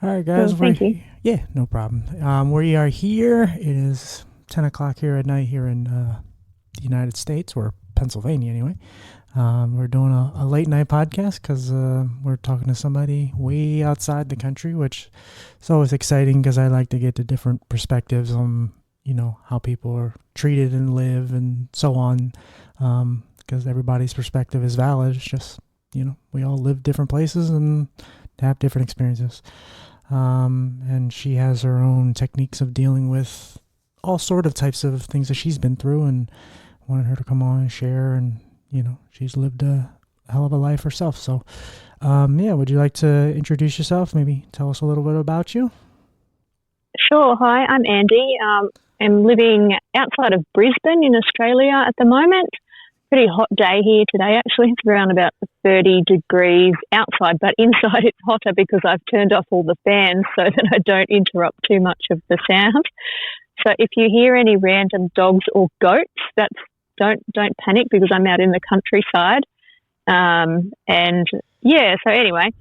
All right, Cool, guys. thank you. Yeah, no problem. We are here. It is 10 o'clock here at night here in the United States, or Pennsylvania, anyway. We're doing a late night podcast because we're talking to somebody way outside the country, which is always exciting because I like to get the different perspectives on how people are treated and live and so on. Because everybody's perspective is valid. It's just we all live different places and have different experiences. And she has her own techniques of dealing with all sort of types of things that she's been through, and wanted her to come on and share. And she's lived a hell of a life herself. So, yeah, would you like to introduce yourself? Maybe tell us a little bit about you. Sure. Hi, I'm Andy. I'm living outside of Brisbane in Australia at the moment. Pretty hot day here today, actually. It's around about 30 degrees outside, but inside it's hotter because I've turned off all the fans so that I don't interrupt too much of the sound. So if you hear any random dogs or goats, don't panic because I'm out in the countryside. And yeah, so anyway,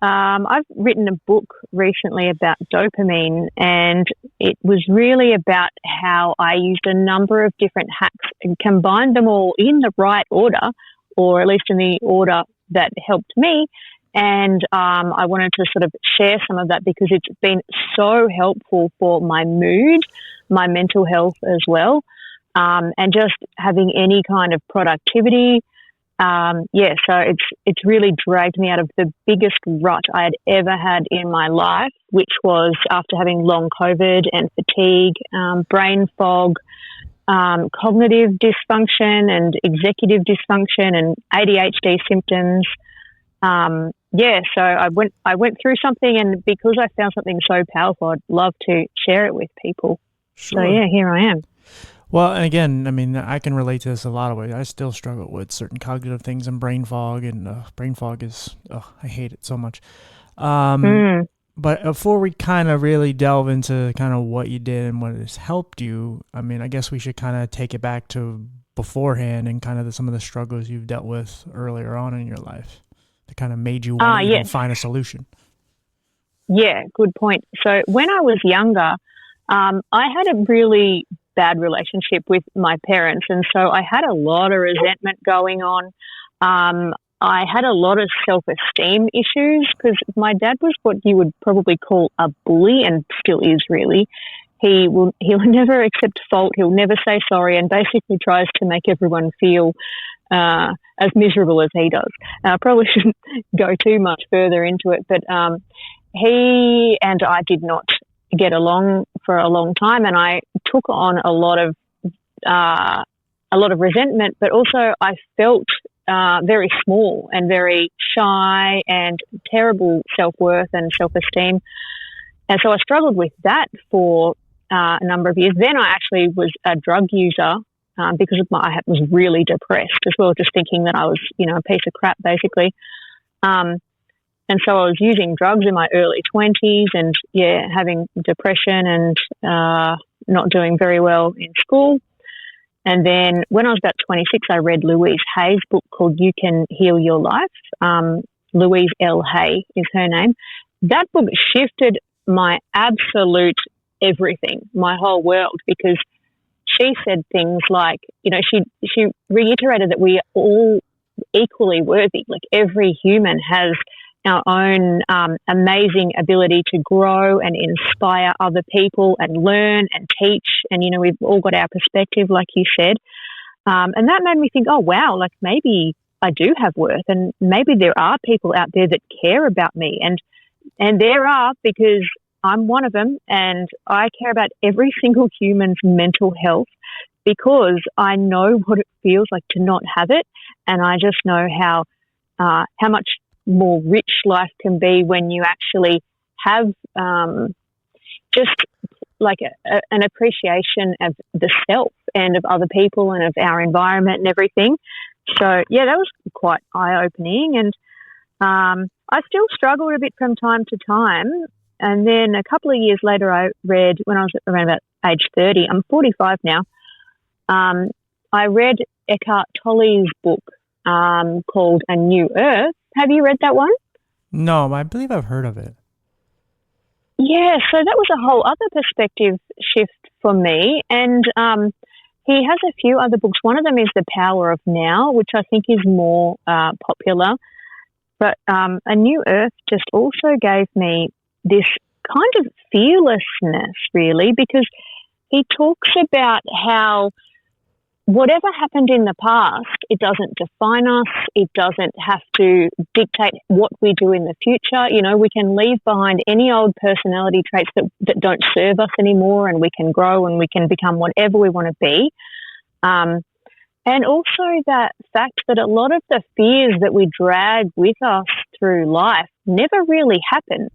I've written a book recently about dopamine, and it was really about how I used a number of different hacks and combined them all in the right order, or at least in the order that helped me. And I wanted to sort of share some of that because it's been so helpful for my mood, my mental health as well, and just having any kind of productivity. So it's really dragged me out of the biggest rut I had ever had in my life, which was after having long COVID and fatigue, brain fog, cognitive dysfunction and executive dysfunction and ADHD symptoms. So I went through something, and because I found something so powerful, I'd love to share it with people. Sure. So yeah, here I am. Well, and again, I mean, I can relate to this a lot of ways. I still struggle with certain cognitive things and brain fog, and brain fog is, I hate it so much. Mm. But before we kind of really delve into kind of what you did and what has helped you, I mean, I guess we should kind of take it back to beforehand and kind of some of the struggles you've dealt with earlier on in your life that kind of made you want to even Yes. find a solution. Yeah, good point. So when I was younger, I had a really bad relationship with my parents, and so I had a lot of resentment going on. I had a lot of self-esteem issues because my dad was what you would probably call a bully, and still is really. He'll never accept fault. He'll never say sorry, and basically tries to make everyone feel as miserable as he does. I probably shouldn't go too much further into it, but he and I did not get along for a long time, and I took on a lot of resentment, but also I felt very small and very shy and terrible self-worth and self-esteem. And so I struggled with that for a number of years. Then I actually was a drug user because I was really depressed as well, just thinking that I was, a piece of crap, basically. And so I was using drugs in my early 20s and, having depression and not doing very well in school. And then when I was about 26, I read Louise Hay's book called You Can Heal Your Life. Louise L. Hay is her name. That book shifted my absolute everything, my whole world, because she said things like, she reiterated that we are all equally worthy. Like every human has our own amazing ability to grow and inspire other people and learn and teach. And, we've all got our perspective, like you said. And that made me think, oh, wow, like maybe I do have worth, and maybe there are people out there that care about me. And there are, because I'm one of them, and I care about every single human's mental health because I know what it feels like to not have it. And I just know how much more rich life can be when you actually have just like an appreciation of the self and of other people and of our environment and everything. So, yeah, that was quite eye-opening. And I still struggled a bit from time to time. And then a couple of years later, I read, when I was around about age 30, I'm 45 now, I read Eckhart Tolle's book called A New Earth. Have you read that one? No, I believe I've heard of it. Yeah, so that was a whole other perspective shift for me. And he has a few other books. One of them is The Power of Now, which I think is more popular. But A New Earth just also gave me this kind of fearlessness, really, because he talks about how whatever happened in the past, it doesn't define us. It doesn't have to dictate what we do in the future. You know, we can leave behind any old personality traits that don't serve us anymore, and we can grow and we can become whatever we want to be. And also that fact that a lot of the fears that we drag with us through life never really happen.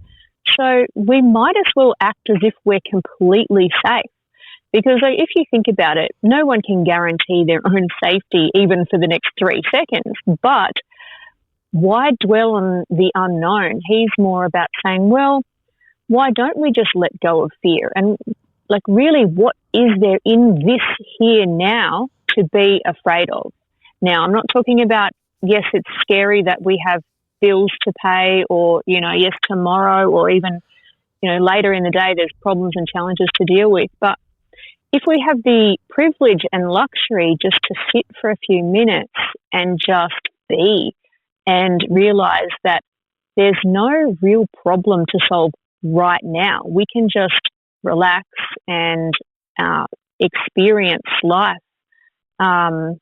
So we might as well act as if we're completely safe. Because if you think about it, no one can guarantee their own safety even for the next 3 seconds. But why dwell on the unknown? He's more about saying, well, why don't we just let go of fear? And like, really, what is there in this here now to be afraid of? Now, I'm not talking about, yes, it's scary that we have bills to pay, or, you know, yes, tomorrow, or even, you know, later in the day, there's problems and challenges to deal with. But if we have the privilege and luxury just to sit for a few minutes and just be and realize that there's no real problem to solve right now, we can just relax and experience life. And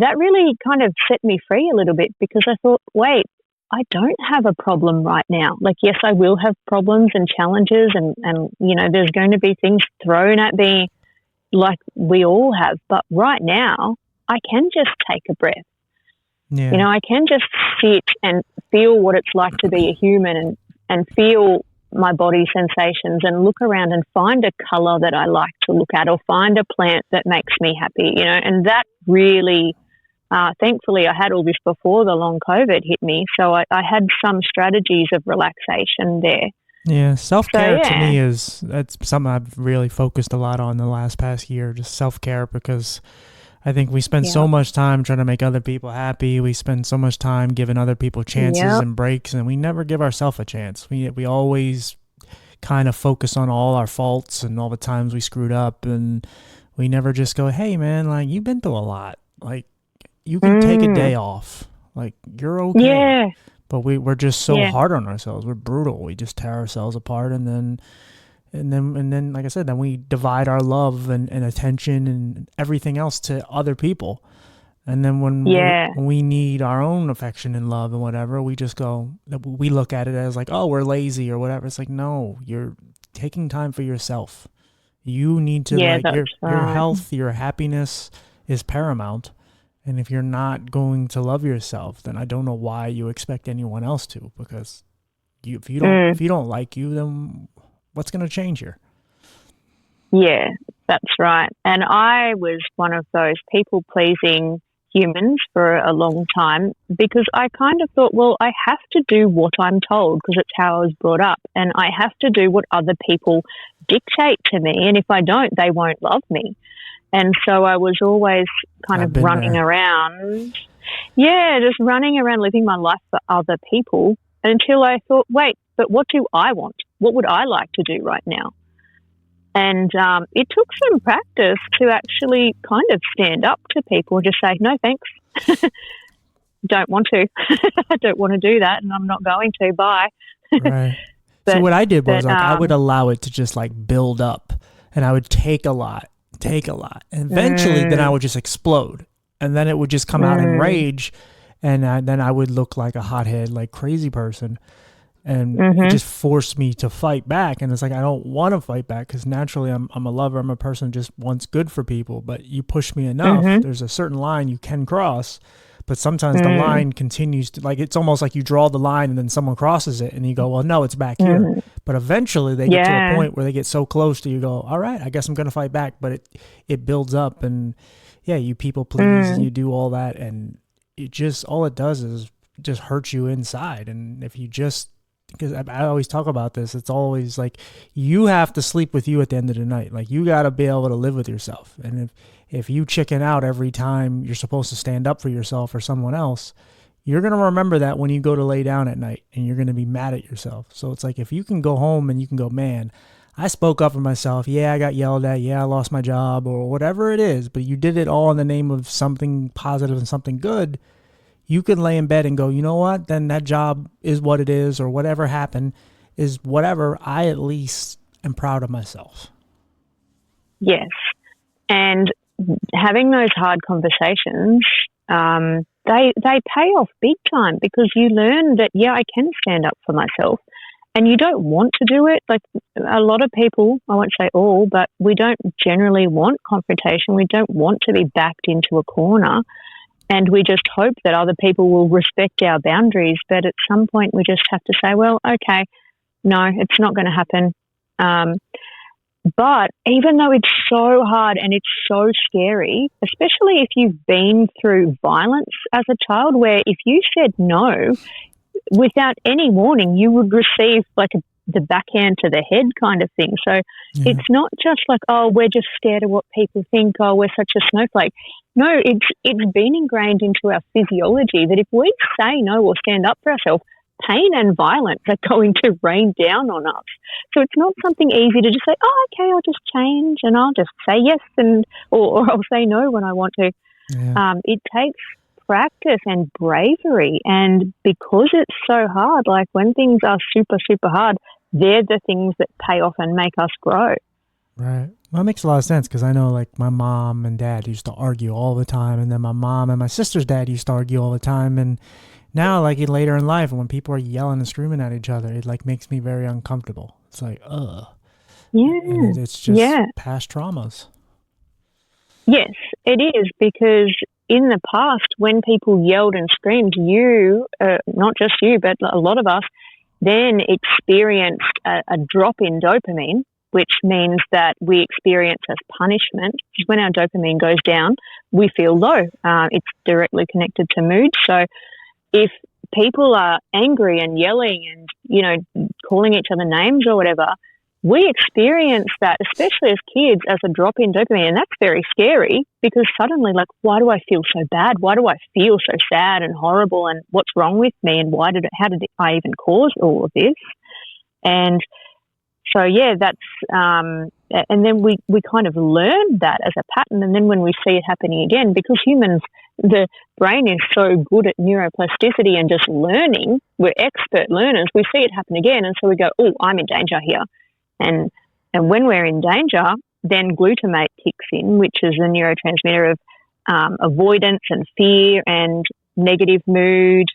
that really kind of set me free a little bit, because I thought, wait, I don't have a problem right now. Like, yes, I will have problems and challenges, and you know, there's going to be things thrown at me like we all have. But right now, I can just take a breath. Yeah. You know, I can just sit and feel what it's like to be a human, and feel my body sensations, and look around and find a color that I like to look at, or find a plant that makes me happy, you know. And that really, thankfully, I had all this before the long COVID hit me. So I had some strategies of relaxation there. Yeah, self-care to me that's something I've really focused a lot on the past year, just self-care, because I think we spend so much time trying to make other people happy. We spend so much time giving other people chances and breaks, and we never give ourselves a chance. We always kind of focus on all our faults and all the times we screwed up, and we never just go, hey, man, like, you've been through a lot. Like, you can take a day off. Like, you're okay. Yeah. But we're just so hard on ourselves. We're brutal. We just tear ourselves apart, and then, like I said, then we divide our love and attention and everything else to other people. And then when we need our own affection and love and whatever, we just we look at it as like, oh, we're lazy or whatever. It's like, no, you're taking time for yourself. You need to, your health, your happiness is paramount. And if you're not going to love yourself, then I don't know why you expect anyone else to, because if you don't like you, then what's going to change here? Yeah, that's right. And I was one of those people-pleasing humans for a long time, because I kind of thought, well, I have to do what I'm told, because it's how I was brought up, and I have to do what other people dictate to me, and if I don't, they won't love me. And so I was always kind of running around. Yeah, just running around living my life for other people, until I thought, wait, but what do I want? What would I like to do right now? And it took some practice to actually kind of stand up to people and just say, no, thanks. Don't want to. I don't want to do that, and I'm not going to. Bye. Right. So what I did was I would allow it to just like build up, and I would take a lot. And eventually then I would just explode, and then it would just come out in rage, and then I would look like a hothead, like crazy person, and it just forced me to fight back. And it's like, I don't want to fight back, because naturally I'm a lover. I'm a person who just wants good for people, but you push me enough, there's a certain line you can cross. But sometimes the line continues to, like, it's almost like you draw the line and then someone crosses it and you go, well, no, it's back here. But eventually they get to a point where they get so close to you, go, all right, I guess I'm going to fight back. But it builds up, and you people please, and you do all that. And it just, all it does is just hurt you inside. And if you just, because I always talk about this, it's always like, you have to sleep with you at the end of the night. Like, you got to be able to live with yourself. And if you chicken out every time you're supposed to stand up for yourself or someone else, you're going to remember that when you go to lay down at night, and you're going to be mad at yourself. So it's like, if you can go home and you can go, man, I spoke up for myself. Yeah, I got yelled at. Yeah, I lost my job or whatever it is, but you did it all in the name of something positive and something good. You can lay in bed and go, you know what? Then that job is what it is, or whatever happened is whatever. I at least am proud of myself. Yes. And having those hard conversations, they pay off big time, because you learn that, yeah, I can stand up for myself. And you don't want to do it. Like, a lot of people, I won't say all, but we don't generally want confrontation. We don't want to be backed into a corner. And we just hope that other people will respect our boundaries. But at some point, we just have to say, well, okay, no, it's not going to happen. But even though it's so hard and it's so scary, especially if you've been through violence as a child, where if you said no, without any warning, you would receive like the backhand to the head kind of thing. So it's not just like, oh, we're just scared of what people think. Oh, we're such a snowflake. No, it's been ingrained into our physiology that if we say no or stand up for ourselves, pain and violence are going to rain down on us. So it's not something easy to just say, oh, okay, I'll just change and I'll just say yes or I'll say no when I want to. Yeah. It takes practice and bravery, and because it's so hard, like when things are super, super hard, they're the things that pay off and make us grow. Right. Well, that makes a lot of sense, because I know like my mom and dad used to argue all the time, and then my mom and my sister's dad used to argue all the time, and now like later in life when people are yelling and screaming at each other, it like makes me very uncomfortable. It's like, ugh. Yeah. And it's just past traumas. Yes, it is, because in the past, when people yelled and screamed, you, not just you, but a lot of us, then experienced a drop in dopamine, which means that we experience as punishment. When our dopamine goes down, we feel low. It's directly connected to mood. So if people are angry and yelling and, you know, calling each other names or whatever, we experience that, especially as kids, as a drop in dopamine. And that's very scary, because suddenly, like, why do I feel so bad? Why do I feel so sad and horrible? And what's wrong with me? And how did I even cause all of this? And so, yeah, that's, and then we kind of learn that as a pattern. And then when we see it happening again, because humans, the brain is so good at neuroplasticity and just learning, we're expert learners, we see it happen again. And so we go, oh, I'm in danger here. And when we're in danger, then glutamate kicks in, which is a neurotransmitter of avoidance and fear and negative mood.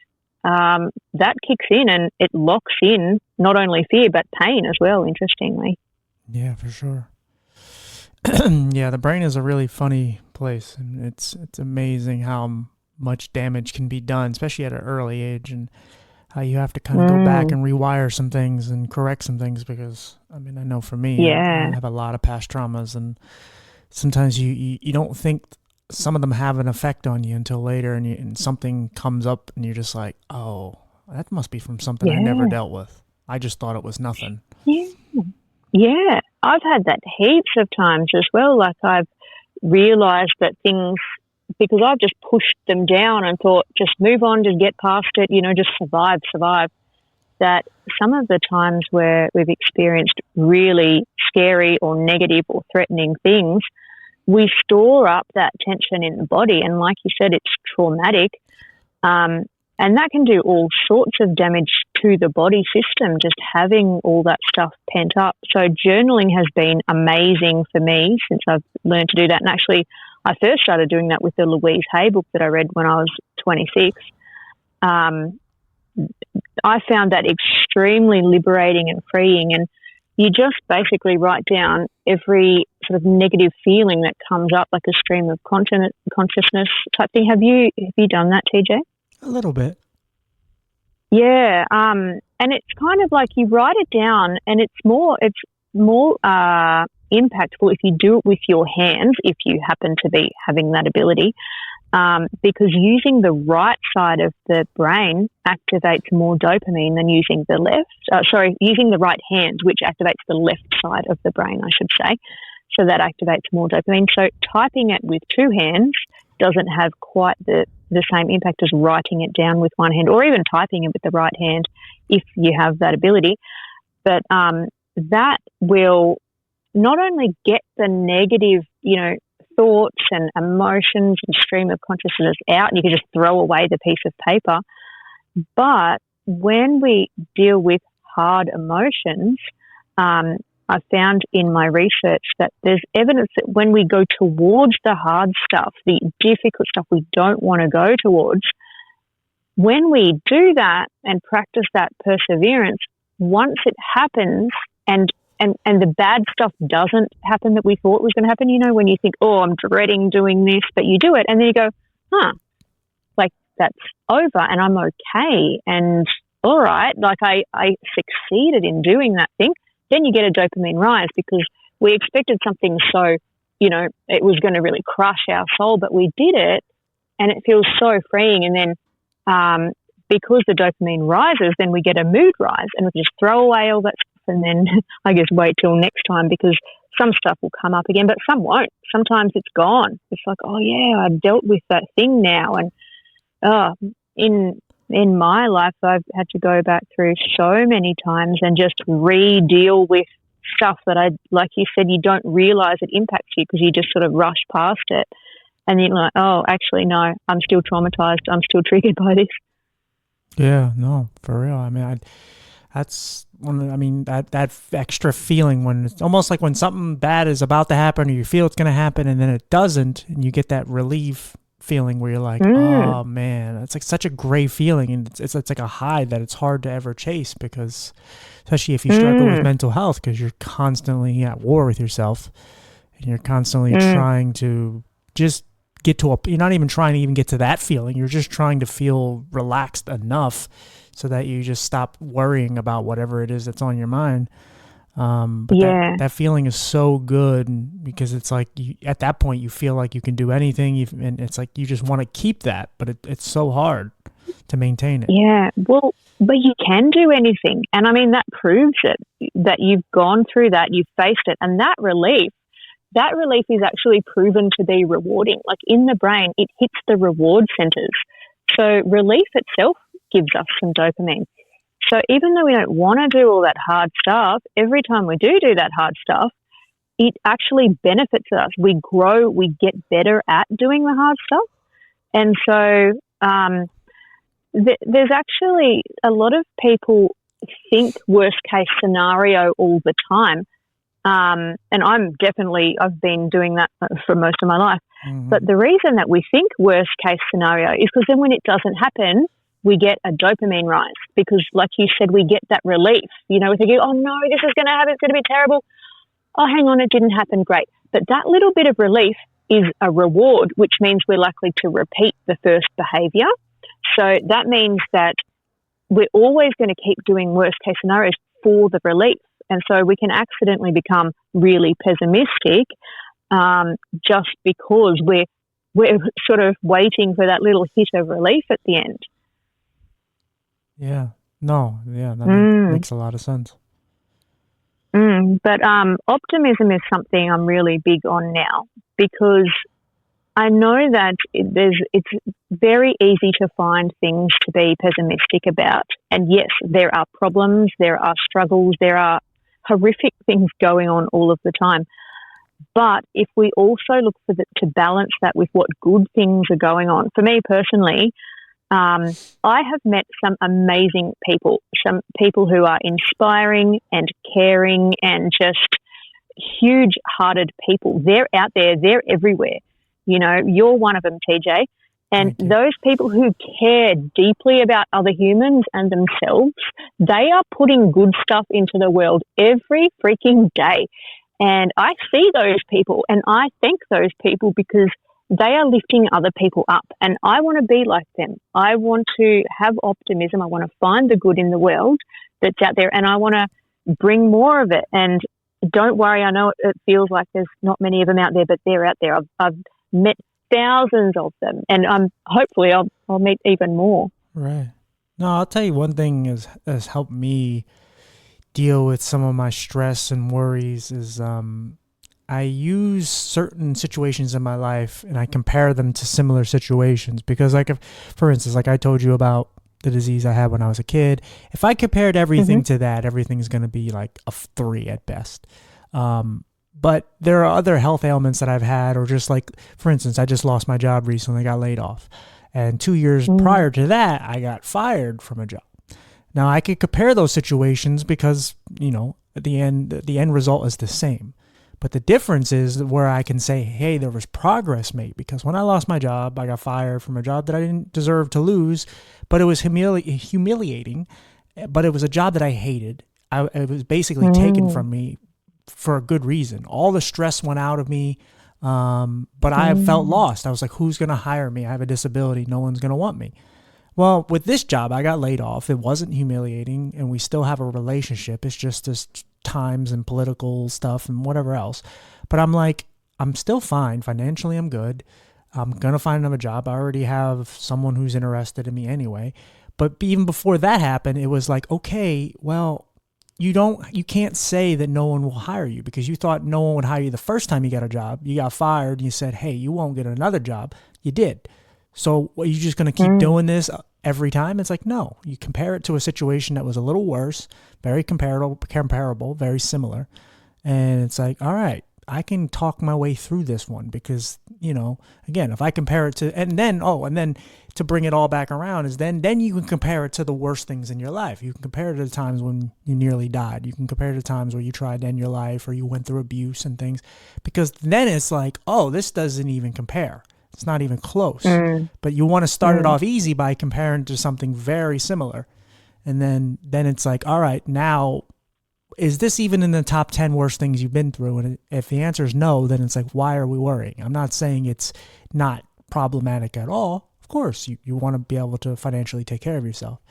That kicks in and it locks in not only fear but pain as well, interestingly. Yeah, for sure. Yeah, the brain is a really funny place, and it's amazing how much damage can be done, especially at an early age, and how you have to kind of go back and rewire some things and correct some things, because, I mean, I know for me, I have a lot of past traumas, and sometimes you don't think some of them have an effect on you until later, and something comes up and you're just like, oh, that must be from something I never dealt with. I just thought it was nothing. Yeah. I've had that heaps of times as well. Like, I've realised that things, because I've just pushed them down and thought, just move on, just get past it, you know, just survive, that some of the times where we've experienced really scary or negative or threatening things, we store up that tension in the body. And like you said, it's traumatic. And that can do all sorts of damage to the body system, just having all that stuff pent up. So journaling has been amazing for me since I've learned to do that. And actually, I first started doing that with the Louise Hay book that I read when I was 26. I found that extremely liberating and freeing. And you just basically write down every sort of negative feeling that comes up, like a stream of consciousness type thing. Have you done that, TJ? A little bit. Yeah. And it's kind of like you write it down, and it's more impactful if you do it with your hands, if you happen to be having that ability, because using the right side of the brain activates more dopamine than using the left. Using the right hand, which activates the left side of the brain, I should say. So that activates more dopamine. So typing it with two hands doesn't have quite the same impact as writing it down with one hand or even typing it with the right hand if you have that ability. But that will not only get the negative, thoughts and emotions and stream of consciousness out, and you can just throw away the piece of paper. But when we deal with hard emotions, I found in my research that there's evidence that when we go towards the hard stuff, the difficult stuff we don't want to go towards, when we do that and practice that perseverance, once it happens and the bad stuff doesn't happen that we thought was going to happen, when you think, oh, I'm dreading doing this, but you do it and then you go, like that's over and I'm okay. And all right, like I succeeded in doing that thing. Then you get a dopamine rise because we expected something so, it was going to really crush our soul, but we did it and it feels so freeing. And then because the dopamine rises, then we get a mood rise and we can just throw away all that stuff and then I guess wait till next time because some stuff will come up again, but some won't. Sometimes it's gone. It's like, oh yeah, I've dealt with that thing now. And in my life, I've had to go back through so many times and just re-deal with stuff that like you said, you don't realize it impacts you because you just sort of rush past it. And you're like, oh, actually, no, I'm still traumatized. I'm still triggered by this. Yeah, no, for real. I mean, that's that extra feeling when it's almost like when something bad is about to happen or you feel it's going to happen and then it doesn't and you get that relief feeling where you're like, oh man, it's like such a great feeling and it's like a high that it's hard to ever chase because especially if you struggle with mental health because you're constantly at war with yourself and you're constantly trying to just get to you're not even trying to even get to that feeling. You're just trying to feel relaxed enough so that you just stop worrying about whatever it is that's on your mind. But that feeling is so good because it's like at that point you feel like you can do anything and it's like you just want to keep that, but it's so hard to maintain it. Yeah, well, but you can do anything. And I mean, that proves it, that you've gone through that, you've faced it. And that relief is actually proven to be rewarding. Like in the brain, it hits the reward centers. So relief itself gives us some dopamine. So even though we don't want to do all that hard stuff, every time we do that hard stuff, it actually benefits us. We grow, we get better at doing the hard stuff. And so there's actually a lot of people think worst case scenario all the time. And I've been doing that for most of my life. Mm-hmm. But the reason that we think worst case scenario is because then when it doesn't happen, we get a dopamine rise because, like you said, we get that relief. We think, oh no, this is going to happen, it's going to be terrible. Oh, hang on, it didn't happen, great. But that little bit of relief is a reward, which means we're likely to repeat the first behaviour. So that means that we're always going to keep doing worst case scenarios for the relief. And so we can accidentally become really pessimistic just because we're sort of waiting for that little hit of relief at the end. Yeah. No. Yeah. That makes a lot of sense. But optimism is something I'm really big on now because I know that it's very easy to find things to be pessimistic about. And yes, there are problems, there are struggles, there are horrific things going on all of the time. But if we also look to balance that with what good things are going on, for me personally, I have met some amazing people, some people who are inspiring and caring and just huge-hearted people. They're out there. They're everywhere. You're one of them, TJ. And those people who care deeply about other humans and themselves, they are putting good stuff into the world every freaking day. And I see those people and I thank those people because they are lifting other people up, and I want to be like them. I want to have optimism. I want to find the good in the world that's out there, and I want to bring more of it. And don't worry, I know it feels like there's not many of them out there, but they're out there. I've met thousands of them, and hopefully I'll meet even more. Right. No, I'll tell you one thing has helped me deal with some of my stress and worries is I use certain situations in my life and I compare them to similar situations because, like, if, for instance, like I told you about the disease I had when I was a kid, if I compared everything to that, everything's going to be like a 3 at best. But there are other health ailments that I've had, or just like, for instance, I just lost my job recently, got laid off. And 2 years prior to that, I got fired from a job. Now I could compare those situations because, you know, at the end result is the same. But the difference is where I can say, hey, there was progress made, because when I lost my job, I got fired from a job that I didn't deserve to lose, but it was humiliating, but it was a job that I hated. It was basically taken from me for a good reason. All the stress went out of me, but I felt lost. I was like, who's going to hire me? I have a disability. No one's going to want me. Well, with this job, I got laid off. It wasn't humiliating, and we still have a relationship. It's just this times and political stuff and whatever else. But I'm like, I'm still fine. Financially, I'm good. I'm going to find another job. I already have someone who's interested in me anyway. But even before that happened, it was like, okay, well, you can't say that no one will hire you because you thought no one would hire you the first time you got a job. You got fired and you said, hey, you won't get another job. You did. So are you just going to keep doing this every time? It's like, no. You compare it to a situation that was a little worse, very comparable, very similar. And it's like, all right, I can talk my way through this one because, you know, again, if I compare it to, and then to bring it all back around is then you can compare it to the worst things in your life. You can compare it to the times when you nearly died. You can compare it to times where you tried to end your life or you went through abuse and things, because then it's like, oh, this doesn't even compare. It's not even close. But you want to start it off easy by comparing to something very similar. And then it's like, all right, now, is this even in the top 10 worst things you've been through? And if the answer is no, then it's like, why are we worrying? I'm not saying it's not problematic at all. Of course, you want to be able to financially take care of yourself.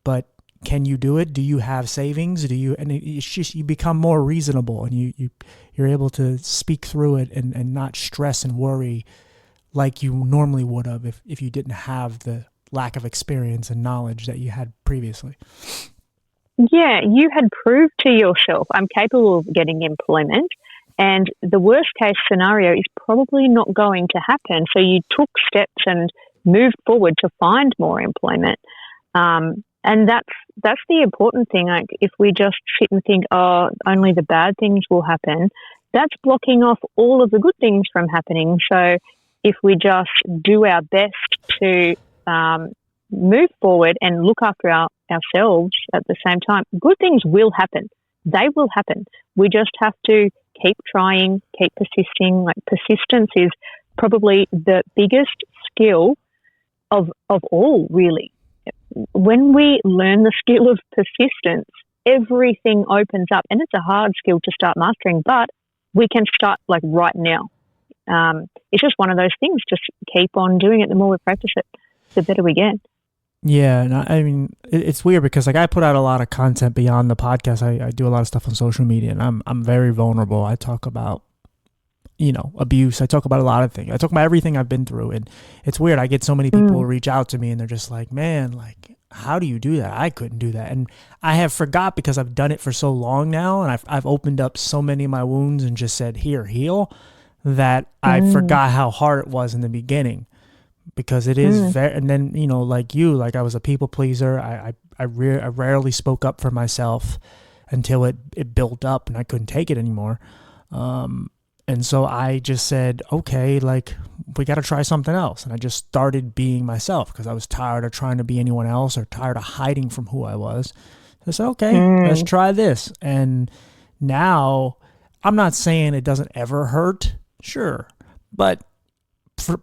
But can you do it? Do you have savings? And it's just, you become more reasonable and you're able to speak through it and not stress and worry like you normally would have if you didn't have the lack of experience and knowledge that you had previously. Yeah, you had proved to yourself, I'm capable of getting employment, and the worst case scenario is probably not going to happen. So you took steps and moved forward to find more employment. And that's the important thing. Like, if we just sit and think, oh, only the bad things will happen, that's blocking off all of the good things from happening. So if we just do our best to move forward and look after ourselves at the same time, good things will happen. They will happen. We just have to keep trying, keep persisting. Like, persistence is probably the biggest skill of all, really. When we learn the skill of persistence, everything opens up, and it's a hard skill to start mastering, but we can start like right now. It's just one of those things. Just keep on doing it. The more we practice it, the better we get. Yeah, and I mean, it's weird because like I put out a lot of content beyond the podcast. I do a lot of stuff on social media, and I'm very vulnerable. I talk about, you know, abuse. I talk about a lot of things. I talk about everything I've been through, and it's weird. I get so many people reach out to me, and they're just like, "Man, like, how do you do that? I couldn't do that." And I have forgot because I've done it for so long now, and I've opened up so many of my wounds and just said, "Here, heal," that I forgot how hard it was in the beginning. Because it is very, and then, you know, like I was a people pleaser. I rarely spoke up for myself until it built up and I couldn't take it anymore. And so I just said, okay, like, we got to try something else. And I just started being myself because I was tired of trying to be anyone else or tired of hiding from who I was. So I said, okay, let's try this. And now I'm not saying it doesn't ever hurt. Sure. But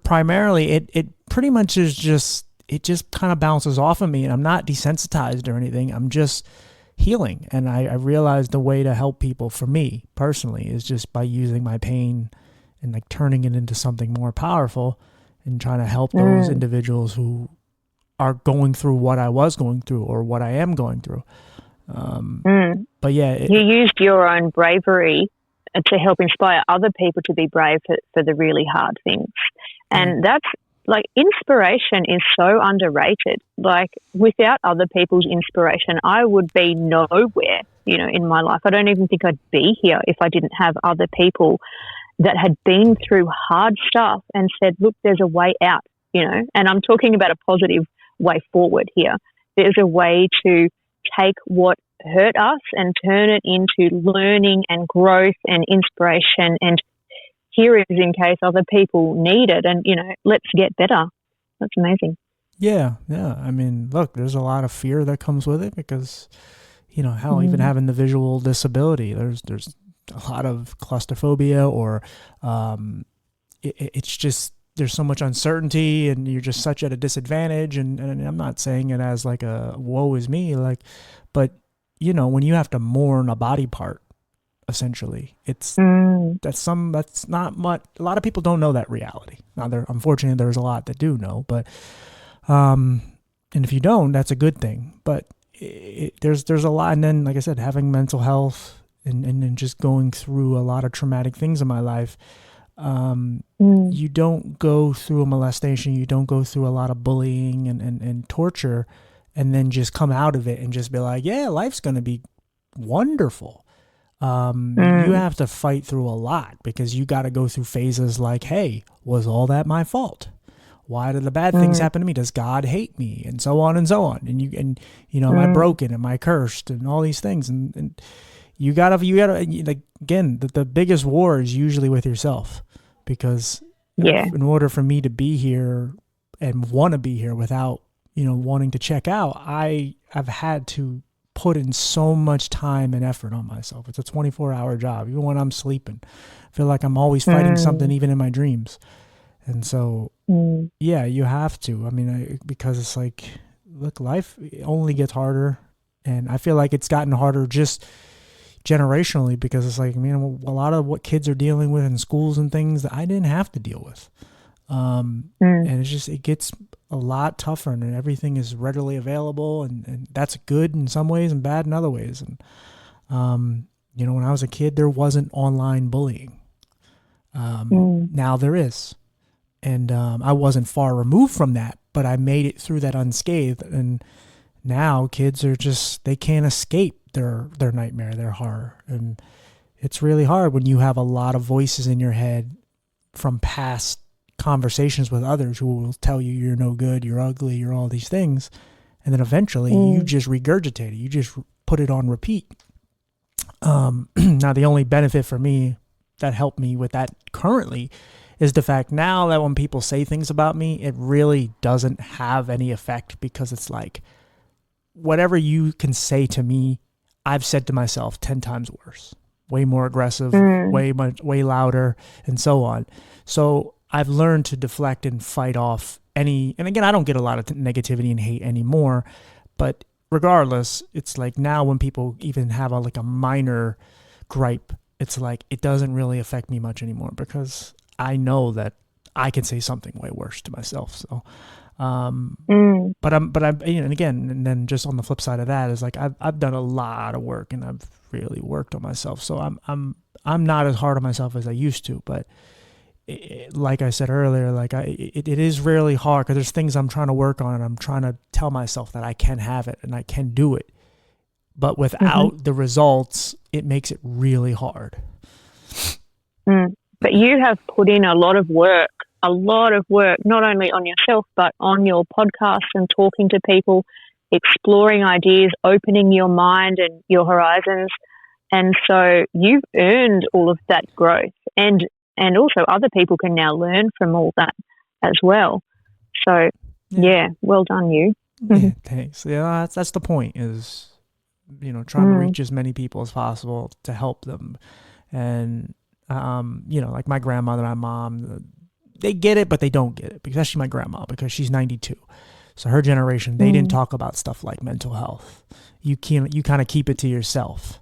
primarily it pretty much is just kind of bounces off of me, and I'm not desensitized or anything. I'm just healing. And I realized the way to help people for me personally is just by using my pain and like turning it into something more powerful and trying to help those individuals who are going through what I was going through or what I am going through. But yeah, you used your own bravery to help inspire other people to be brave for the really hard things. And that's like, inspiration is so underrated. Like, without other people's inspiration, I would be nowhere. in my life. I don't even think I'd be here if I didn't have other people that had been through hard stuff and said, look, there's a way out, and I'm talking about a positive way forward here. There's a way to take what hurt us and turn it into learning and growth and inspiration, and here is in case other people need it, and let's get better. That's amazing. Yeah. I mean, look, there's a lot of fear that comes with it because hell, even having the visual disability, there's a lot of claustrophobia, or it's just, there's so much uncertainty and you're just such at a disadvantage. And I'm not saying it as like a woe is me, but when you have to mourn a body part, essentially, that's not much. A lot of people don't know that reality. Now, unfortunately, there's a lot that do know, but and if you don't, that's a good thing. But there's a lot, and then, like I said, having mental health and just going through a lot of traumatic things in my life. You don't go through a molestation, you don't go through a lot of bullying and torture, and then just come out of it and just be like, yeah, life's going to be wonderful. You have to fight through a lot because you got to go through phases like, hey, was all that my fault? Why did the bad things happen to me? Does God hate me? And so on and so on. And am I broken? Am I cursed? And all these things. And you gotta, like, again, the biggest war is usually with yourself, because in order for me to be here and want to be here without, wanting to check out, I've had to put in so much time and effort on myself. It's a 24-hour job. Even when I'm sleeping, I feel like I'm always fighting something, even in my dreams. And so, yeah, you have to. I mean, because it's like, look, life only gets harder. And I feel like it's gotten harder just generationally, because it's like, a lot of what kids are dealing with in schools and things that I didn't have to deal with. And it's just, it gets a lot tougher, and everything is readily available. And that's good in some ways and bad in other ways. And, when I was a kid, there wasn't online bullying. Now there is. And I wasn't far removed from that, but I made it through that unscathed. And now kids are just, they can't escape their nightmare, their horror. And it's really hard when you have a lot of voices in your head from past conversations with others who will tell you you're no good, you're ugly, you're all these things. And then eventually you just regurgitate it. You just put it on repeat. Now, the only benefit for me that helped me with that currently is the fact now that when people say things about me, it really doesn't have any effect, because it's like, whatever you can say to me, I've said to myself 10 times worse, way more aggressive, way louder, and so on. So I've learned to deflect and fight off and again, I don't get a lot of negativity and hate anymore, but regardless, it's like now when people even have a minor gripe, it's like, it doesn't really affect me much anymore, because I know that I can say something way worse to myself. So, but I'm, and again, and then just on the flip side of that is like, I've done a lot of work, and I've really worked on myself. So I'm not as hard on myself as I used to, but like I said earlier, like it is really hard, because there's things I'm trying to work on, and I'm trying to tell myself that I can have it and I can do it, but without the results, it makes it really hard. But you have put in a lot of work, not only on yourself, but on your podcast and talking to people, exploring ideas, opening your mind and your horizons. And so you've earned all of that growth. And also other people can now learn from all that as well. So, yeah well done, you. Yeah, thanks. Yeah, that's the point, is, trying to reach as many people as possible to help them. And like my grandmother, my mom, they get it, but they don't get it, especially my grandma, because she's 92. So her generation, they didn't talk about stuff like mental health. You kind of keep it to yourself.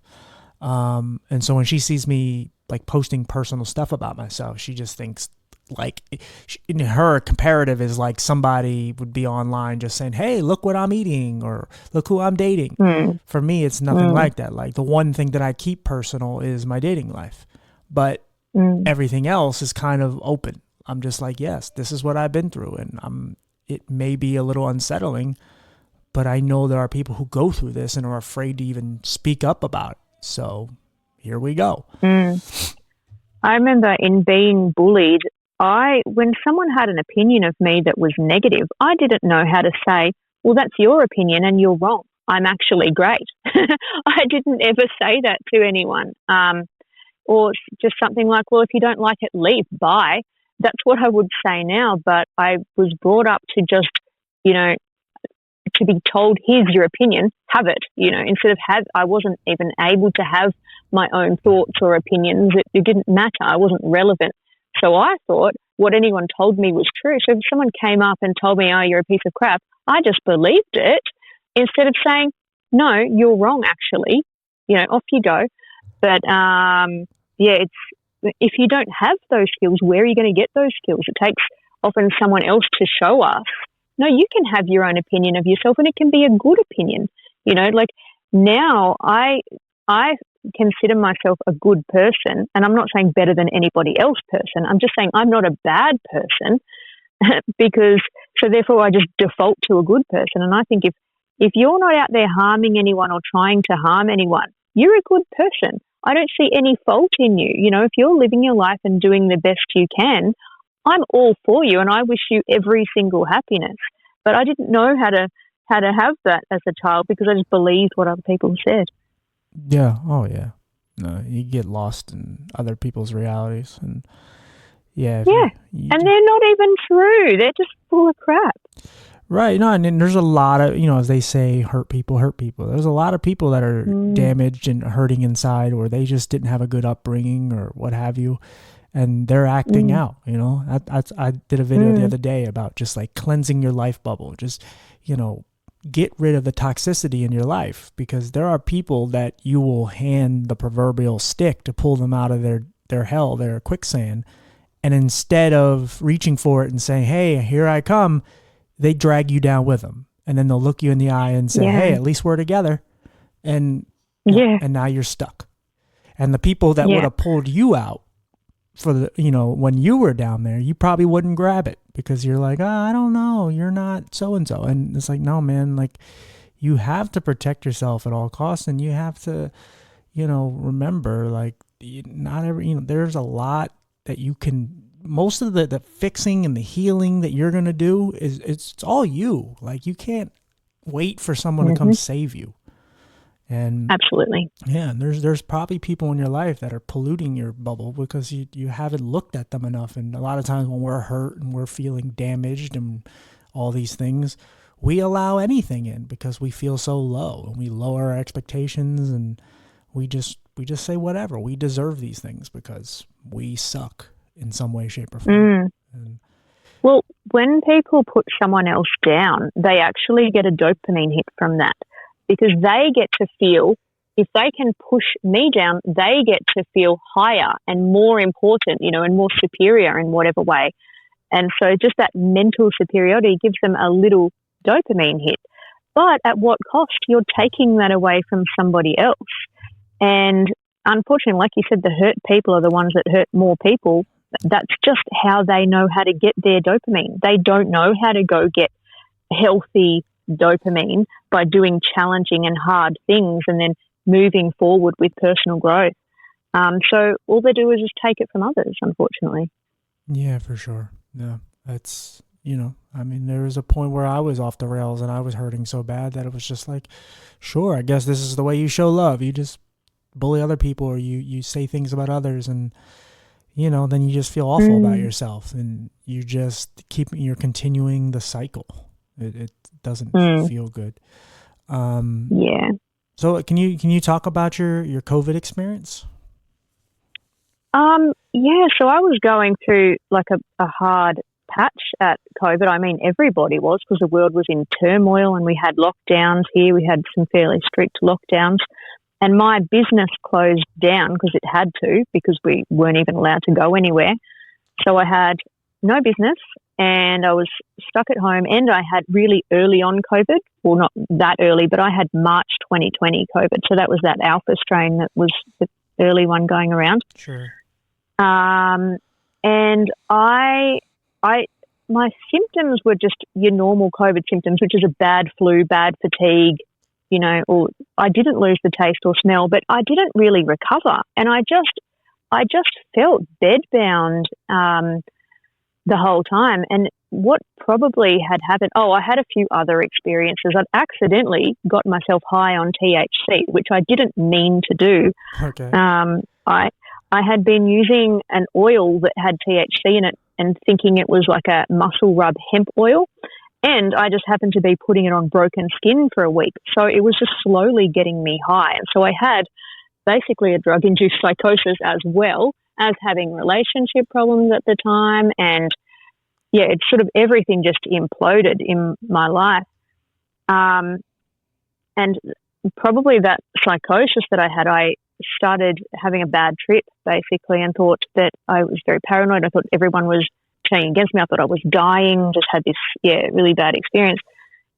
And so when she sees me like posting personal stuff about myself, she just thinks like, in her comparative is like somebody would be online just saying, hey, look what I'm eating, or look who I'm dating. For me, it's nothing like that. Like, the one thing that I keep personal is my dating life. But everything else is kind of open. I'm just like, yes, this is what I've been through. And it may be a little unsettling, but I know there are people who go through this and are afraid to even speak up about it. So here we go. I remember in being bullied, when someone had an opinion of me that was negative, I didn't know how to say, well, that's your opinion and you're wrong. I'm actually great. I didn't ever say that to anyone. Or just something like, well, if you don't like it, leave, bye. That's what I would say now. But I was brought up to just, to be told, here's your opinion, have it, instead of I wasn't even able to have my own thoughts or opinions. It didn't matter. I wasn't relevant. So I thought what anyone told me was true. So if someone came up and told me, oh, you're a piece of crap, I just believed it instead of saying, no, you're wrong, actually. Off you go. But, if you don't have those skills, where are you going to get those skills? It takes often someone else to show us, no, you can have your own opinion of yourself and it can be a good opinion. Like now I consider myself a good person, and I'm not saying better than anybody else person. I'm just saying I'm not a bad person so therefore I just default to a good person. And I think if you're not out there harming anyone or trying to harm anyone, you're a good person. I don't see any fault in you. If you're living your life and doing the best you can, I'm all for you and I wish you every single happiness. But I didn't know how to have that as a child because I just believed what other people said. Yeah. Oh, yeah. No, you get lost in other people's realities. And and they're not even true. They're just full of crap. Right. No, and then there's a lot of, as they say, hurt people. There's a lot of people that are damaged and hurting inside, or they just didn't have a good upbringing or what have you. And they're acting out, I did a video the other day about just like cleansing your life bubble. Just, get rid of the toxicity in your life, because there are people that you will hand the proverbial stick to pull them out of their hell, their quicksand. And instead of reaching for it and saying, hey, here I come, they drag you down with them. And then they'll look you in the eye and say, hey, at least we're together. And now you're stuck. And the people that would have pulled you out for when you were down there, you probably wouldn't grab it because you're like, I don't know, you're not so-and-so. And it's like, no, man, like you have to protect yourself at all costs. And you have to, remember, like not every, there's a lot that you can, most of the fixing and the healing that you're going to do it's all you. Like you can't wait for someone to come save you. And absolutely. Yeah. And there's probably people in your life that are polluting your bubble because you haven't looked at them enough. And a lot of times when we're hurt and we're feeling damaged and all these things, we allow anything in because we feel so low and we lower our expectations and we just say whatever. We deserve these things because we suck in some way, shape, or form. Well, when people put someone else down, they actually get a dopamine hit from that because they get to feel, if they can push me down, they get to feel higher and more important, and more superior in whatever way. And so just that mental superiority gives them a little dopamine hit. But at what cost? You're taking that away from somebody else. And unfortunately, like you said, the hurt people are the ones that hurt more people. That's just how they know how to get their dopamine. They don't know how to go get healthy dopamine by doing challenging and hard things and then moving forward with personal growth. So all they do is just take it from others, unfortunately. Yeah, for sure. Yeah, that's, there was a point where I was off the rails and I was hurting so bad that it was just like, sure, I guess this is the way you show love. You just bully other people or you say things about others and then you just feel awful about yourself and you're continuing the cycle. It doesn't feel good. Yeah. So can you talk about your COVID experience? Yeah. So I was going through like a hard patch at COVID. I mean, everybody was because the world was in turmoil and we had lockdowns here. We had some fairly strict lockdowns. And my business closed down because it had to because we weren't even allowed to go anywhere. So I had no business and I was stuck at home and I had really early on COVID. Well, not that early, but I had March 2020 COVID. So that was that alpha strain that was the early one going around. Sure. And I my symptoms were just your normal COVID symptoms, which is a bad flu, bad fatigue, or I didn't lose the taste or smell, but I didn't really recover. And I just felt bedbound the whole time. And what probably had happened, I had a few other experiences. I'd accidentally got myself high on THC, which I didn't mean to do. Okay. I had been using an oil that had THC in it and thinking it was like a muscle rub hemp oil. And I just happened to be putting it on broken skin for a week. So it was just slowly getting me high. And so I had basically a drug-induced psychosis as well as having relationship problems at the time. And yeah, it's sort of everything just imploded in my life. And probably that psychosis that I had, I started having a bad trip basically and thought that I was very paranoid. I thought everyone was turning against me. I thought I was dying, just had this, really bad experience.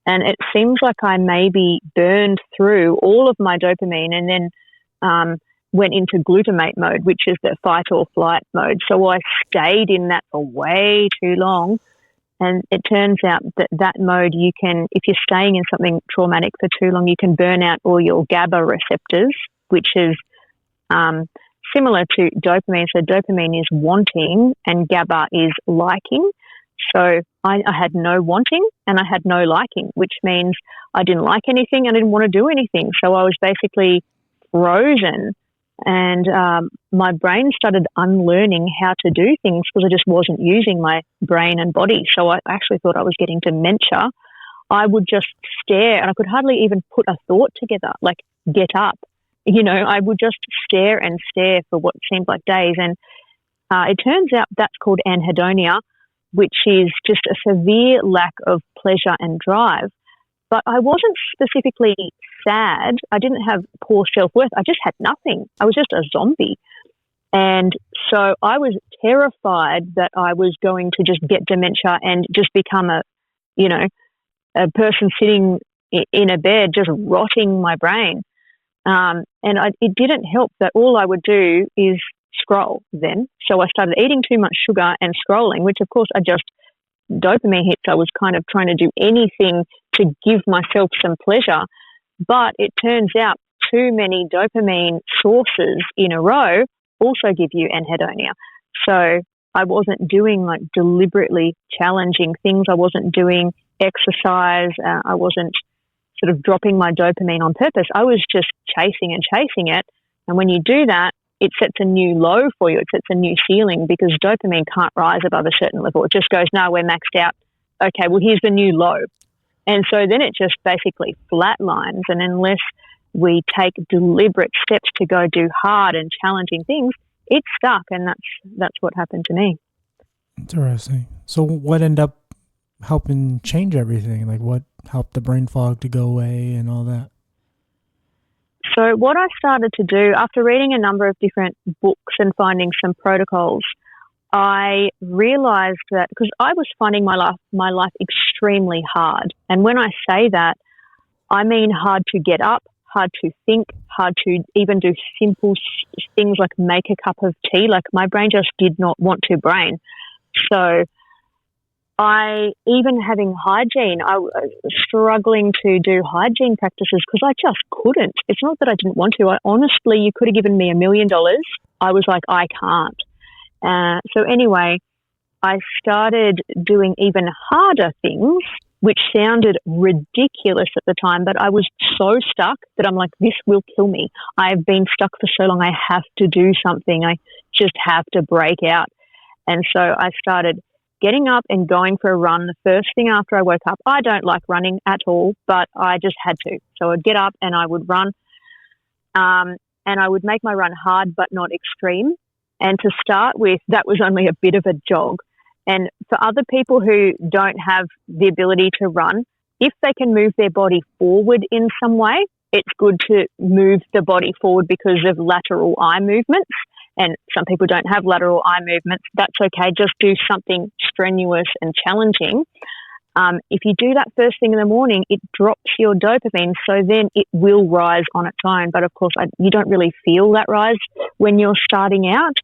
And it seems like I maybe burned through all of my dopamine and then went into glutamate mode, which is the fight or flight mode. So I stayed in that for way too long. And it turns out that mode you can, if you're staying in something traumatic for too long, you can burn out all your GABA receptors, which is similar to dopamine. So dopamine is wanting and GABA is liking. So I had no wanting and I had no liking, which means I didn't like anything. I didn't want to do anything. So I was basically frozen. And my brain started unlearning how to do things because I just wasn't using my brain and body. So I actually thought I was getting dementia. I would just stare and I could hardly even put a thought together, like get up. I would just stare and stare for what seemed like days. And it turns out that's called anhedonia, which is just a severe lack of pleasure and drive. But I wasn't specifically sad. I didn't have poor self-worth. I just had nothing. I was just a zombie. And so I was terrified that I was going to just get dementia and just become a person sitting in a bed just rotting my brain. It didn't help that all I would do is scroll then. So I started eating too much sugar and scrolling, which of course dopamine hits. I was kind of trying to do anything to give myself some pleasure. But it turns out too many dopamine sources in a row also give you anhedonia. So I wasn't doing like deliberately challenging things. I wasn't doing exercise. I wasn't sort of dropping my dopamine on purpose. I was just chasing it. And when you do that, it sets a new low for you. It sets a new ceiling because dopamine can't rise above a certain level. It just goes, no, we're maxed out. Okay, well, here's the new low. And so then it just basically flatlines. And unless we take deliberate steps to go do hard and challenging things, it's stuck. And that's what happened to me. Interesting. So what ended up helping change everything? Like what helped the brain fog to go away and all that? So what I started to do after reading a number of different books and finding some protocols, I realized that because I was finding my life extremely hard. And when I say that, I mean hard to get up, hard to think, hard to even do simple things like make a cup of tea. Like my brain just did not want to brain. So I, even having hygiene, I was struggling to do hygiene practices because I just couldn't. It's not that I didn't want to. Honestly, you could have given me $1 million. I was like, I can't. So anyway, I started doing even harder things, which sounded ridiculous at the time, but I was so stuck that I'm like, this will kill me. I've been stuck for so long. I have to do something. I just have to break out. And so I started getting up and going for a run the first thing after I woke up. I don't like running at all, but I just had to. So I'd get up and I would run, and I would make my run hard but not extreme. And to start with, that was only a bit of a jog. And for other people who don't have the ability to run, if they can move their body forward in some way, it's good to move the body forward because of lateral eye movements. And some people don't have lateral eye movements. That's okay. Just do something strenuous and challenging. If you do that first thing in the morning, it drops your dopamine, so then it will rise on its own. But of course, you don't really feel that rise when you're starting out.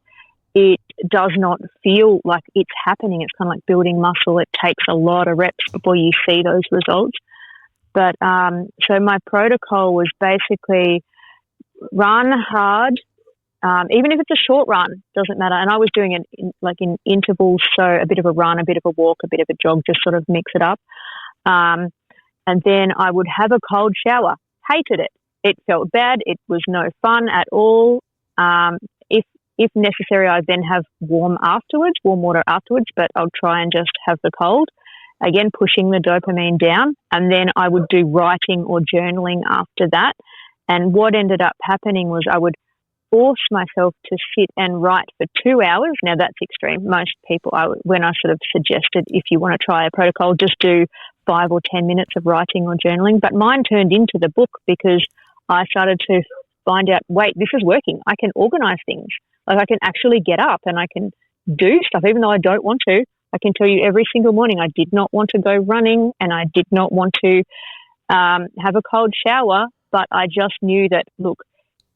it does not feel like it's happening. It's kind of like building muscle. It takes a lot of reps before you see those results. But so my protocol was basically run hard, even if it's a short run, doesn't matter. And I was doing it in intervals, so a bit of a run, a bit of a walk, a bit of a jog, just sort of mix it up. And then I would have a cold shower. Hated it. It felt bad. It was no fun at all. If necessary, I then have warm water afterwards, but I'll try and just have the cold. Again, pushing the dopamine down. And then I would do writing or journaling after that. And what ended up happening was I would force myself to sit and write for 2 hours. Now, that's extreme. Most people, when I sort of suggested, if you want to try a protocol, just do 5 or 10 minutes of writing or journaling. But mine turned into the book because I started to find out, wait, this is working. I can organize things. Like I can actually get up and I can do stuff, even though I don't want to. I can tell you every single morning I did not want to go running and I did not want to have a cold shower, but I just knew that, look,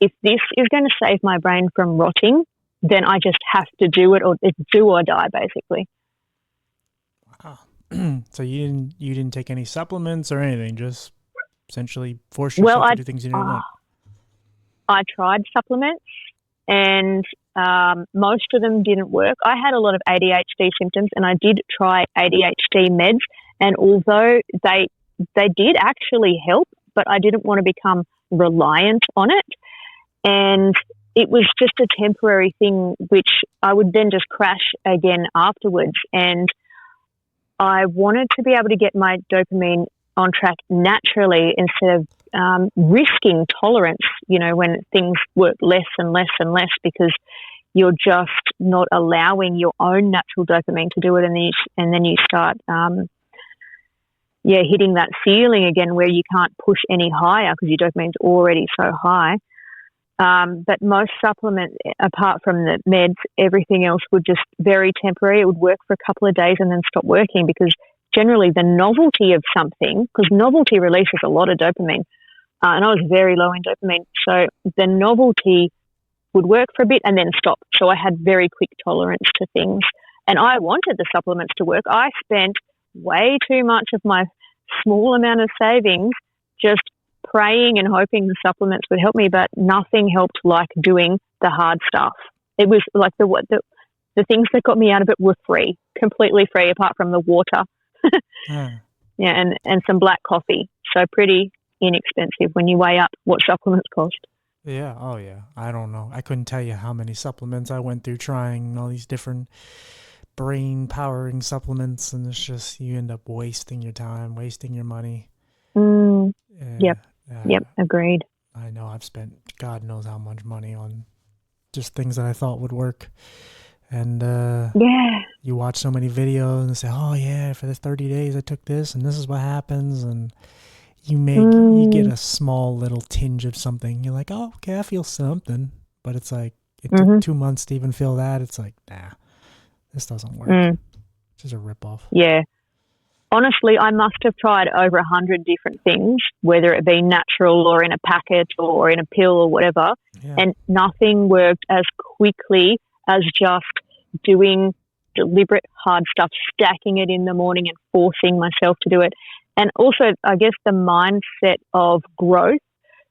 if this is going to save my brain from rotting, then I just have to do it, or it's do or die, basically. Wow. So you didn't take any supplements or anything, just essentially force yourself to do things you didn't want. I tried supplements and most of them didn't work. I had a lot of ADHD symptoms and I did try ADHD meds, and although they did actually help, but I didn't want to become reliant on it. And it was just a temporary thing, which I would then just crash again afterwards. And I wanted to be able to get my dopamine on track naturally instead of risking tolerance, when things work less and less and less, because you're just not allowing your own natural dopamine to do it. And then you start, hitting that ceiling again where you can't push any higher because your dopamine's already so high. But most supplements, apart from the meds, everything else would just very temporary. It would work for a couple of days and then stop working, because generally the novelty of something, because novelty releases a lot of dopamine, and I was very low in dopamine. So the novelty would work for a bit and then stop. So I had very quick tolerance to things. And I wanted the supplements to work. I spent way too much of my small amount of savings just praying and hoping the supplements would help me, but nothing helped like doing the hard stuff. It was like the things that got me out of it were free, completely free, apart from the water. Yeah, and some black coffee. So pretty inexpensive when you weigh up what supplements cost. Yeah. Oh, yeah. I don't know. I couldn't tell you how many supplements I went through trying all these different brain powering supplements, and it's just, you end up wasting your time, wasting your money. Yep. Agreed. I know I've spent God knows how much money on just things that I thought would work. And you watch so many videos and say, oh yeah, for the 30 days I took this and this is what happens. And you get a small little tinge of something. You're like, oh, okay, I feel something. But it's like, it took 2 months to even feel that. It's like, nah, this doesn't work. It's just a ripoff. Yeah. Honestly, I must have tried over 100 different things, whether it be natural or in a packet or in a pill or whatever. Yeah. And nothing worked as quickly as just doing deliberate hard stuff, stacking it in the morning and forcing myself to do it. And also, I guess, the mindset of growth,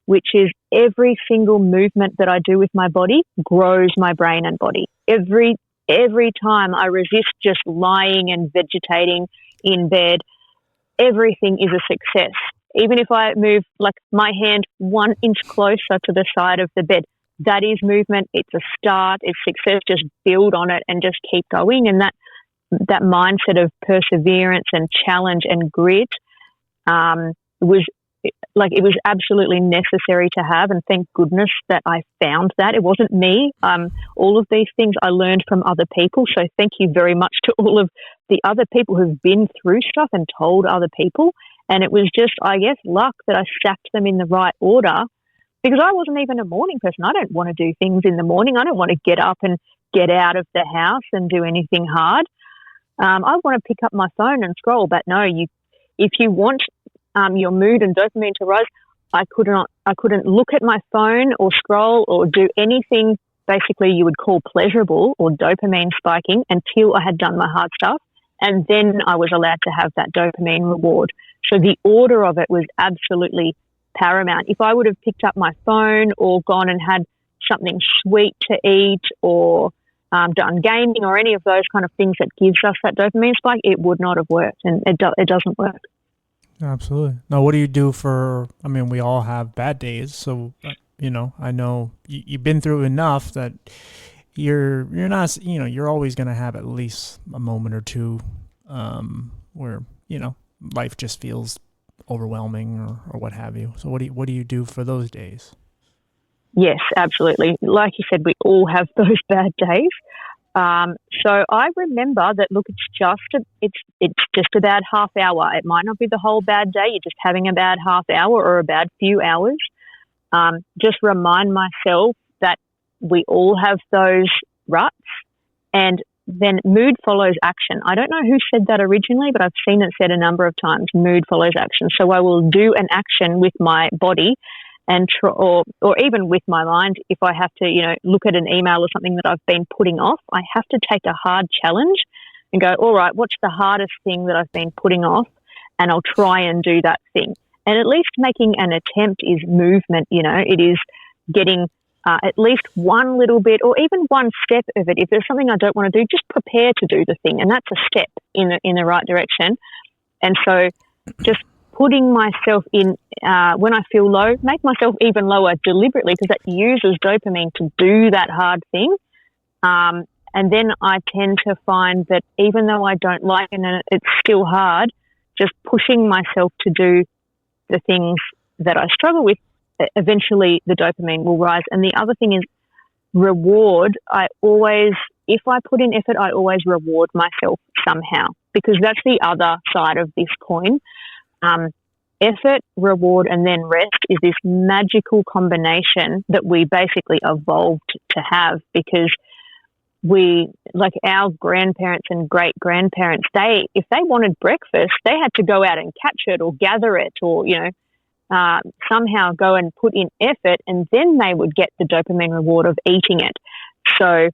which is every single movement that I do with my body grows my brain and body. Every time I resist just lying and vegetating in bed, everything is a success. Even if I move like my hand 1 inch closer to the side of the bed, that is movement. It's a start. It's success. Just build on it and just keep going. And that mindset of perseverance and challenge and grit it was absolutely necessary to have. And thank goodness that I found that. It wasn't me. All of these things I learned from other people. So thank you very much to all of the other people who've been through stuff and told other people. And it was just, I guess, luck that I stacked them in the right order, because I wasn't even a morning person. I don't want to do things in the morning. I don't want to get up and get out of the house and do anything hard. I want to pick up my phone and scroll. But no, if you want your mood and dopamine to rise, I couldn't look at my phone or scroll or do anything basically you would call pleasurable or dopamine spiking until I had done my hard stuff. And then I was allowed to have that dopamine reward. So the order of it was absolutely paramount. If I would have picked up my phone or gone and had something sweet to eat or done gaming or any of those kind of things that gives us that dopamine spike, it would not have worked, and it doesn't work. Absolutely. Now, what do you do we all have bad days, so I know you've been through enough that you're not, you're always going to have at least a moment or two where life just feels overwhelming or what have you. So what do you do for those days? Yes, absolutely. Like you said, we all have those bad days. So I remember that, look, it's just a bad half hour. It might not be the whole bad day. You're just having a bad half hour or a bad few hours. Just remind myself that we all have those ruts, and then mood follows action. I don't know who said that originally, but I've seen it said a number of times, mood follows action. So I will do an action with my body and or even with my mind. If I have to, look at an email or something that I've been putting off, I have to take a hard challenge and go, all right, what's the hardest thing that I've been putting off? And I'll try and do that thing. And at least making an attempt is movement, it is getting at least one little bit or even one step of it. If there's something I don't want to do, just prepare to do the thing. And that's a step in the right direction. And so just putting myself in, when I feel low, make myself even lower deliberately, because that uses dopamine to do that hard thing. And then I tend to find that even though I don't like it and it's still hard, just pushing myself to do the things that I struggle with, eventually the dopamine will rise. And the other thing is reward. If I put in effort, I always reward myself somehow, because that's the other side of this coin. Effort, reward, and then rest is this magical combination that we basically evolved to have, because like our grandparents and great-grandparents, if they wanted breakfast, they had to go out and catch it or gather it or, somehow go and put in effort, and then they would get the dopamine reward of eating it. So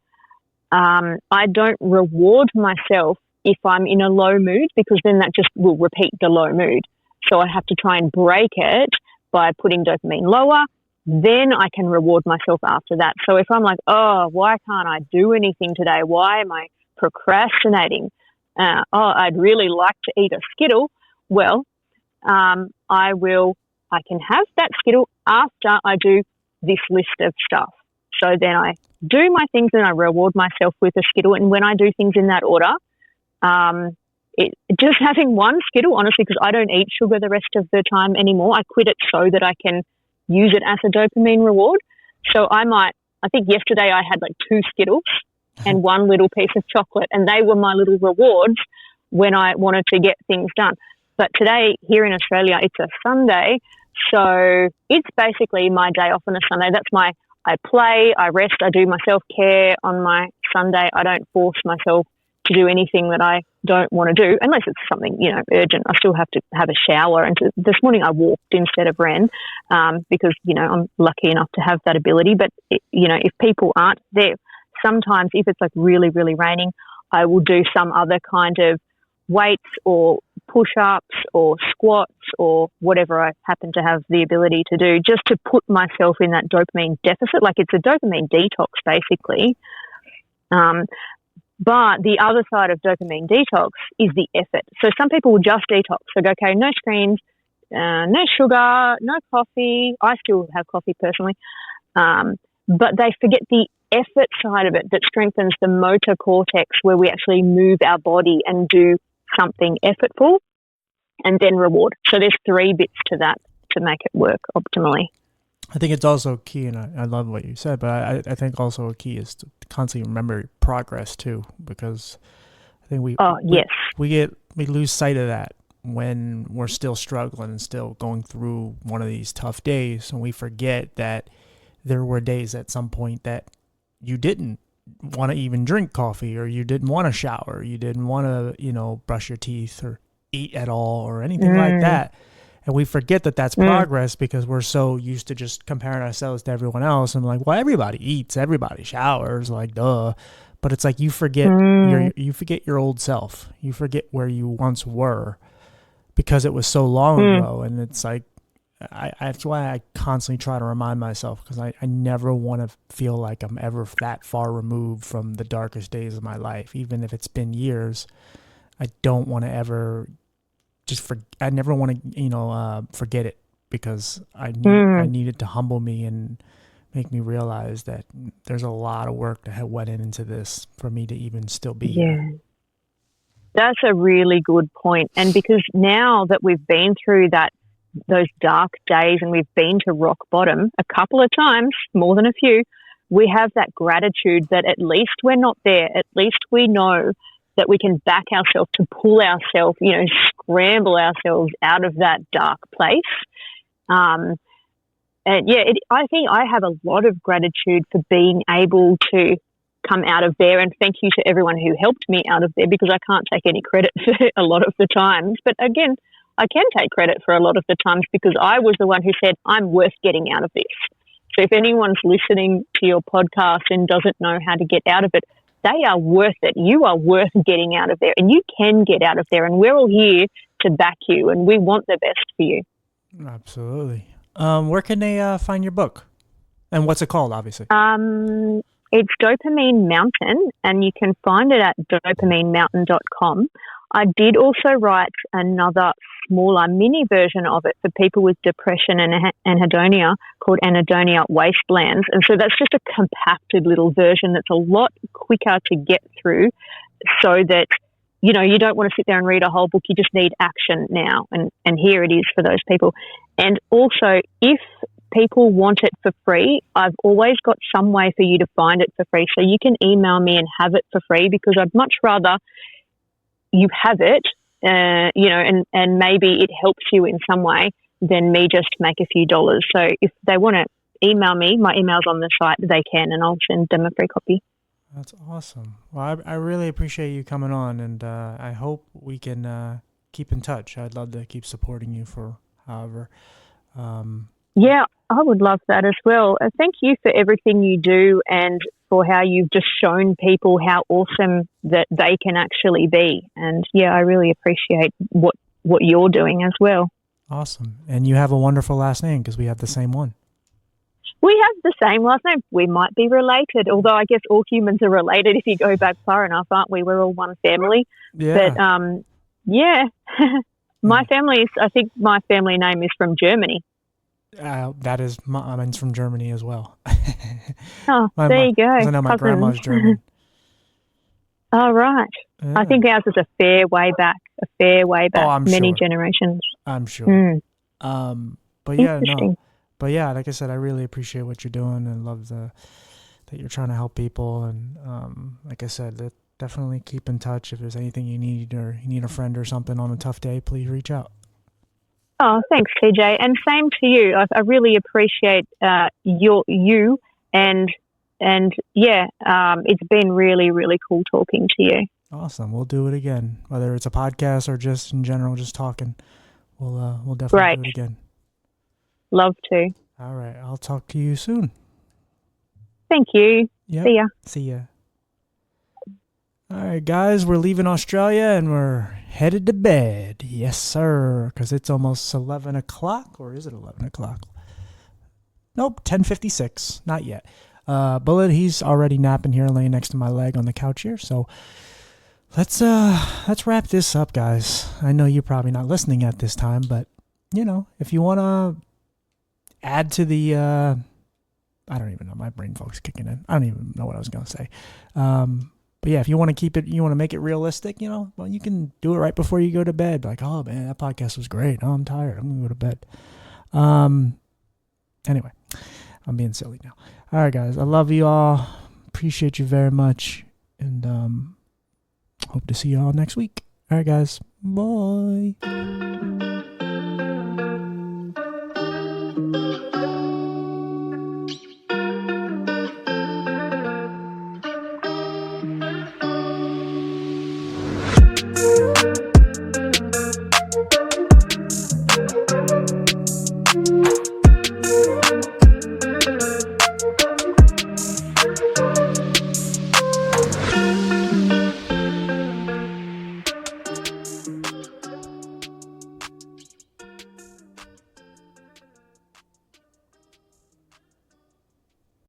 I don't reward myself if I'm in a low mood, because then that just will repeat the low mood. So I have to try and break it by putting dopamine lower. Then I can reward myself after that. So if I'm like, oh, why can't I do anything today? Why am I procrastinating? I'd really like to eat a Skittle. Well, I can have that Skittle after I do this list of stuff. So then I do my things and I reward myself with a Skittle. And when I do things in that order, just having one Skittle, honestly, because I don't eat sugar the rest of the time anymore. I quit it so that I can use it as a dopamine reward. So I think yesterday I had like 2 Skittles and one little piece of chocolate, and they were my little rewards when I wanted to get things done. But today here in Australia, it's a Sunday, so it's basically my day off on a Sunday. I play, I rest, I do my self-care on my Sunday. I don't force myself to do anything that I don't want to do, unless it's something, urgent. I still have to have a shower. And this morning I walked instead of ran, because, I'm lucky enough to have that ability. But, if people aren't there, sometimes if it's like really, really raining, I will do some other kind of weights or push-ups or squats or whatever I happen to have the ability to do, just to put myself in that dopamine deficit. Like, it's a dopamine detox, basically. But the other side of dopamine detox is the effort. So some people will just detox. So go, okay, no screens, no sugar, no coffee. I still have coffee personally. But they forget the effort side of it that strengthens the motor cortex, where we actually move our body and do something effortful and then reward. So there's 3 bits to that to make it work optimally. I think it's also key, and I love what you said, but I think also a key is to constantly remember progress too, because I think we lose sight of that when we're still struggling and still going through one of these tough days, and we forget that there were days at some point that you didn't want to even drink coffee, or you didn't want to shower, you didn't want to, brush your teeth or eat at all or anything like that. And we forget that that's progress because we're so used to just comparing ourselves to everyone else. And like, well, everybody eats, everybody showers, like, duh. But it's like you forget your old self. You forget where you once were because it was so long ago. And it's like, that's why I constantly try to remind myself, because I never want to feel like I'm ever that far removed from the darkest days of my life. Even if it's been years, I don't want to ever I never want to, forget it, because I need it to humble me and make me realize that there's a lot of work that went into this for me to even still be here. That's a really good point. And because now that we've been through those dark days and we've been to rock bottom a couple of times, more than a few, we have that gratitude that at least we're not there. At least we know that we can back ourselves to pull ourselves, scramble ourselves out of that dark place. I think I have a lot of gratitude for being able to come out of there, and thank you to everyone who helped me out of there, because I can't take any credit for a lot of the times. But again, I can take credit for a lot of the times because I was the one who said, I'm worth getting out of this. So if anyone's listening to your podcast and doesn't know how to get out of it, they are worth it. You are worth getting out of there, and you can get out of there, and we're all here to back you, and we want the best for you. Absolutely. Where can they find your book? And what's it called, obviously? It's Dopamine Mountain, and you can find it at dopaminemountain.com. I did also write another smaller mini version of it for people with depression and anhedonia called Anhedonia Wastelands. And so that's just a compacted little version that's a lot quicker to get through, so that, you don't want to sit there and read a whole book. You just need action now. And here it is for those people. And also, if people want it for free, I've always got some way for you to find it for free. So you can email me and have it for free, because I'd much rather you have it, and maybe it helps you in some way, than me just make a few dollars. So if they want to email me, my email's on the site, they can, and I'll send them a free copy. That's awesome. Well, I really appreciate you coming on, and I hope we can keep in touch. I'd love to keep supporting you for however. Yeah, I would love that as well. Thank you for everything you do, and for how you've just shown people how awesome that they can actually be. And yeah, I really appreciate what you're doing as well. Awesome. And you have a wonderful last name, because we have the same one. We have the same last name. We might be related, although I guess all humans are related if you go back far enough, aren't we? We're all one family. Yeah. But I think my family name is from Germany. Mine's from Germany as well. There you go. I know my grandma's German. Oh, right. Yeah. I think ours is a fair way back, many generations. I'm sure. But yeah, no. But yeah, like I said, I really appreciate what you're doing, and love that you're trying to help people. And like I said, definitely keep in touch. If there's anything you need, or you need a friend or something on a tough day, please reach out. Oh, thanks, TJ, and same to you. I really appreciate you, and it's been really, really cool talking to you. Awesome. We'll do it again, whether it's a podcast or just in general, just talking. We'll definitely do it again. Love to. All right. I'll talk to you soon. Thank you. Yep. See ya. See ya. All right, guys, we're leaving Australia and we're headed to bed. Yes, sir, because it's almost 11 o'clock, or is it 11 o'clock? Nope, 10:56. Not yet. Bullet, he's already napping here, laying next to my leg on the couch here. So let's wrap this up, guys. I know you're probably not listening at this time, but if you want to add to the, I don't even know, my brain fog's kicking in. I don't even know what I was going to say. But yeah, if you want to keep it, you want to make it realistic, well, you can do it right before you go to bed. Like, oh man, that podcast was great. Oh, I'm tired. I'm going to go to bed. Anyway, I'm being silly now. All right, guys. I love you all. Appreciate you very much. And hope to see you all next week. All right, guys. Bye.